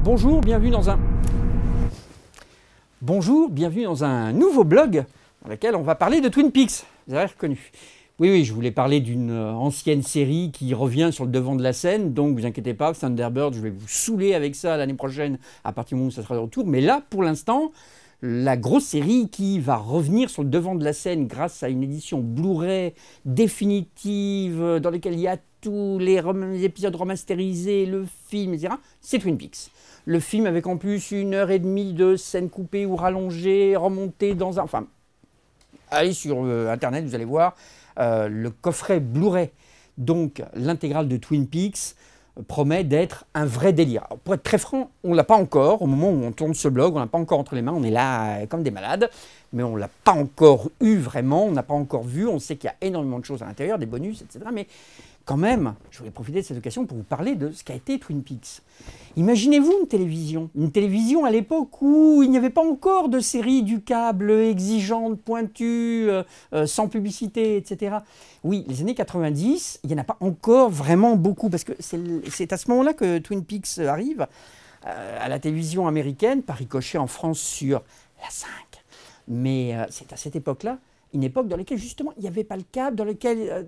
Bonjour, bienvenue dans un nouveau blog dans lequel on va parler de Twin Peaks. Vous avez reconnu. Oui, je voulais parler d'une ancienne série qui revient sur le devant de la scène, donc vous inquiétez pas, Thunderbird, je vais vous saouler avec ça l'année prochaine à partir du moment où ça sera de retour. Mais là, pour l'instant, la grosse série qui va revenir sur le devant de la scène grâce à une édition Blu-ray définitive dans laquelle il y a tous les épisodes remasterisés, le film, etc., c'est Twin Peaks. Le film avec en plus 1h30 de scènes coupées ou rallongées, remontées dans un... Enfin, allez sur Internet, vous allez voir, le coffret Blu-ray, donc l'intégrale de Twin Peaks, promet d'être un vrai délire. Alors, pour être très franc, on ne l'a pas encore, au moment où on tourne ce blog, on ne l'a pas encore entre les mains, on est là comme des malades, mais on ne l'a pas encore eu vraiment, on n'a pas encore vu, on sait qu'il y a énormément de choses à l'intérieur, des bonus, etc. Mais quand même, je voulais profiter de cette occasion pour vous parler de ce qu'a été Twin Peaks. Imaginez-vous une télévision à l'époque où il n'y avait pas encore de séries du câble exigeantes, pointues, sans publicité, etc. Oui, les années 90, il n'y en a pas encore vraiment beaucoup, parce que c'est à ce moment-là que Twin Peaks arrive à la télévision américaine, par ricochet en France sur la 5. Mais c'est à cette époque-là, une époque dans laquelle justement il n'y avait pas le câble, dans laquelle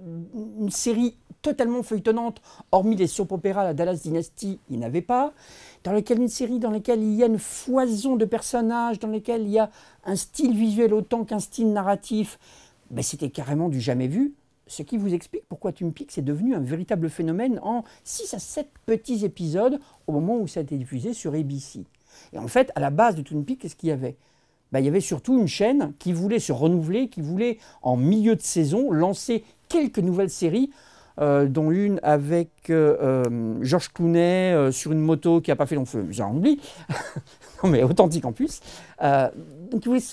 une série totalement feuilletonnante, hormis les soap-opéras, la Dallas Dynasty, il n'y en avait pas, dans laquelle une série dans laquelle il y a une foison de personnages, dans laquelle il y a un style visuel autant qu'un style narratif, ben c'était carrément du jamais vu, ce qui vous explique pourquoi Twin Peaks est devenu un véritable phénomène en 6 à 7 petits épisodes au moment où ça a été diffusé sur ABC. Et en fait, à la base de Twin Peaks, qu'est-ce qu'il y avait ? Ben, il y avait surtout une chaîne qui voulait se renouveler, qui voulait, en milieu de saison, lancer quelques nouvelles séries, dont une avec George Clooney sur une moto qui n'a pas fait long feu. J'en oublie, non mais authentique en plus. Donc il voulait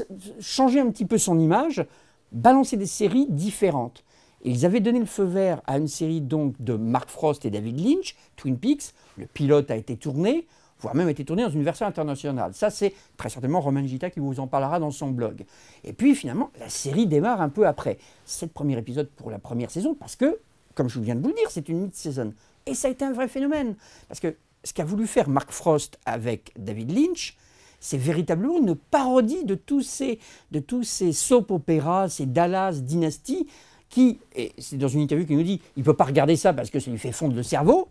changer un petit peu son image, balancer des séries différentes. Et ils avaient donné le feu vert à une série donc de Mark Frost et David Lynch, Twin Peaks. Le pilote a été tourné, voire même été tourné dans une version internationale. Ça, c'est très certainement Roman Gita qui vous en parlera dans son blog. Et puis, finalement, la série démarre un peu après. 7 premiers épisodes pour la première saison, parce que, comme je viens de vous le dire, c'est une mid-season. Et ça a été un vrai phénomène. Parce que ce qu'a voulu faire Mark Frost avec David Lynch, c'est véritablement une parodie de tous ces soap-opéras, ces Dallas Dynasty, qui, et c'est dans une interview qu'il nous dit, il ne peut pas regarder ça parce que ça lui fait fondre le cerveau.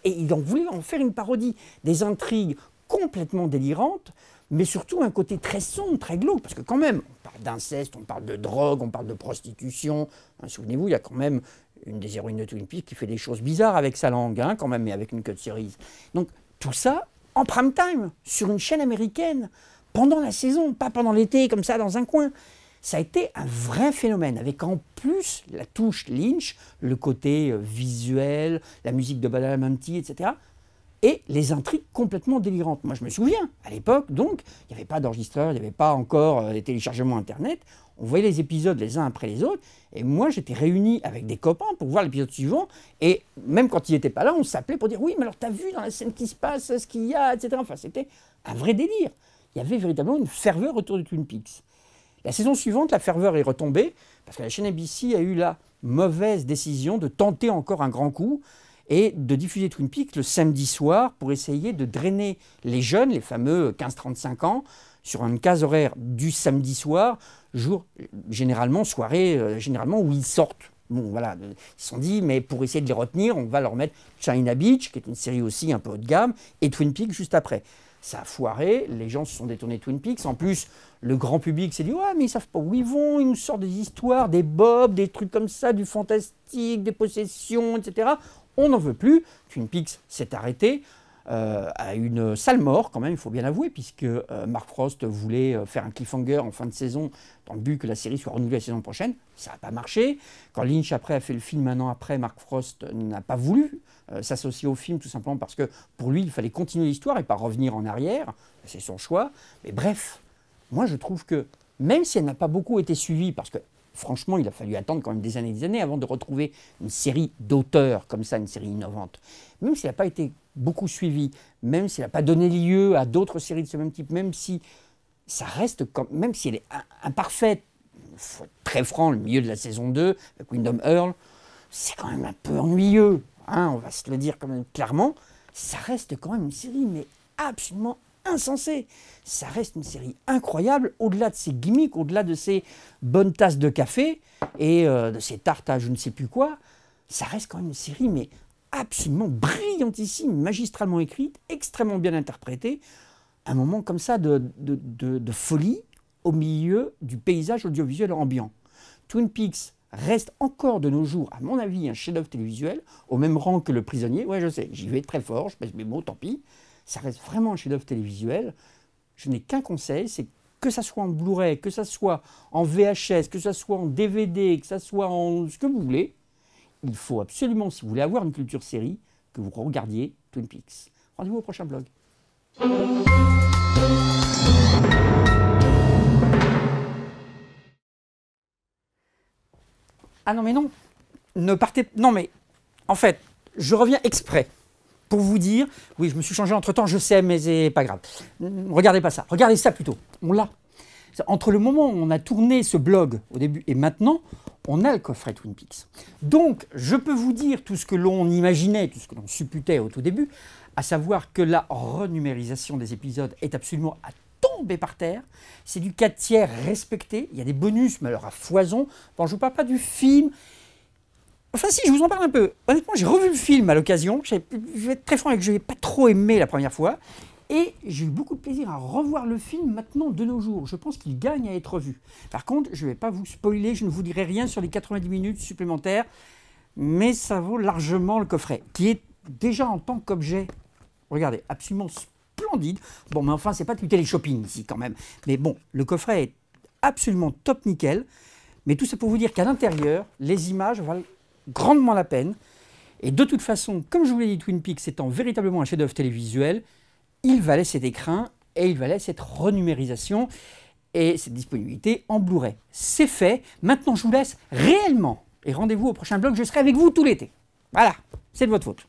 Et il voulait en faire une parodie, des intrigues complètement délirantes, mais surtout un côté très sombre, très glauque, parce que quand même, on parle d'inceste, on parle de drogue, on parle de prostitution. Souvenez-vous, il y a quand même une des héroïnes de Twin Peaks qui fait des choses bizarres avec sa langue, quand même, mais avec une cut series. Donc tout ça en prime time, sur une chaîne américaine, pendant la saison, pas pendant l'été, comme ça, dans un coin. Ça a été un vrai phénomène, avec en plus la touche Lynch, le côté visuel, la musique de Badalamenti, etc. Et les intrigues complètement délirantes. Moi, je me souviens, à l'époque, donc, il n'y avait pas d'enregistreur, il n'y avait pas encore les téléchargements Internet. On voyait les épisodes les uns après les autres. Et moi, j'étais réuni avec des copains pour voir l'épisode suivant. Et même quand il n'était pas là, on s'appelait pour dire « Oui, mais alors, t'as vu dans la scène qui se passe, ce qu'il y a, etc. » Enfin, c'était un vrai délire. Il y avait véritablement une ferveur autour de Twin Peaks. La saison suivante, la ferveur est retombée parce que la chaîne ABC a eu la mauvaise décision de tenter encore un grand coup et de diffuser Twin Peaks le samedi soir pour essayer de drainer les jeunes, les fameux 15-35 ans, sur une case horaire du samedi soir, jour généralement, soirée généralement où ils sortent. Bon, voilà, ils se sont dit, mais pour essayer de les retenir, on va leur mettre China Beach, qui est une série aussi un peu haut de gamme, et Twin Peaks juste après. Ça a foiré, les gens se sont détournés de Twin Peaks. En plus, le grand public s'est dit « Ouais, mais ils ne savent pas où ils vont, ils nous sortent des histoires, des bobs, des trucs comme ça, du fantastique, des possessions, etc. » On n'en veut plus. Twin Peaks s'est arrêté à une sale mort, quand même, il faut bien l'avouer, puisque Mark Frost voulait faire un cliffhanger en fin de saison dans le but que la série soit renouvelée la saison prochaine. Ça n'a pas marché. Quand Lynch, après, a fait le film un an après, Mark Frost n'a pas voulu s'associer au film, tout simplement parce que pour lui, il fallait continuer l'histoire et pas revenir en arrière. C'est son choix. Mais bref, moi, je trouve que, même si elle n'a pas beaucoup été suivie, parce que franchement, il a fallu attendre quand même des années avant de retrouver une série d'auteurs comme ça, une série innovante. Même si elle n'a pas été beaucoup suivie, même si elle n'a pas donné lieu à d'autres séries de ce même type, même si ça reste, même si elle est imparfaite, il faut être très franc, le milieu de la saison 2, avec Windom Earl, c'est quand même un peu ennuyeux, on va se le dire quand même clairement, ça reste quand même une série mais absolument insensé. Ça reste une série incroyable, au-delà de ses gimmicks, au-delà de ses bonnes tasses de café et de ses tartes à je ne sais plus quoi. Ça reste quand même une série, mais absolument brillantissime, magistralement écrite, extrêmement bien interprétée. Un moment comme ça de folie au milieu du paysage audiovisuel ambiant. Twin Peaks reste encore de nos jours, à mon avis, un chef-d'œuvre télévisuel, au même rang que Le Prisonnier. Ouais, je sais, j'y vais très fort, je pèse mes mots, tant pis. Ça reste vraiment un chef-d'œuvre télévisuel. Je n'ai qu'un conseil, c'est que ça soit en Blu-ray, que ça soit en VHS, que ça soit en DVD, que ça soit en ce que vous voulez, il faut absolument, si vous voulez avoir une culture série, que vous regardiez Twin Peaks. Rendez-vous au prochain blog. Ah non mais non, ne partez... Non mais, en fait, je reviens exprès pour vous dire, oui je me suis changé entre temps, je sais mais c'est pas grave. Regardez pas ça, regardez ça plutôt, on l'a. Entre le moment où on a tourné ce blog au début et maintenant, on a le coffret Twin Peaks. Donc, je peux vous dire tout ce que l'on imaginait, tout ce que l'on supputait au tout début, à savoir que la renumérisation des épisodes est absolument à tomber par terre. C'est du 4/3 respecté. Il y a des bonus, mais alors à foison. Bon, je ne vous parle pas du film. Enfin si, je vous en parle un peu. Honnêtement, j'ai revu le film à l'occasion. Je vais être très franc avec que je n'ai pas trop aimé la première fois. Et j'ai eu beaucoup de plaisir à revoir le film maintenant de nos jours. Je pense qu'il gagne à être vu. Par contre, je ne vais pas vous spoiler, je ne vous dirai rien sur les 90 minutes supplémentaires, mais ça vaut largement le coffret, qui est déjà en tant qu'objet, regardez, absolument splendide. Bon, mais enfin, c'est pas du télé-shopping ici quand même. Mais bon, le coffret est absolument top nickel. Mais tout ça pour vous dire qu'à l'intérieur, les images valent grandement la peine. Et de toute façon, comme je vous l'ai dit, Twin Peaks étant véritablement un chef-d'œuvre télévisuel, il valait cet écrin et il valait cette renumérisation et cette disponibilité en Blu-ray. C'est fait. Maintenant, je vous laisse réellement. Et rendez-vous au prochain blog. Je serai avec vous tout l'été. Voilà, c'est de votre faute.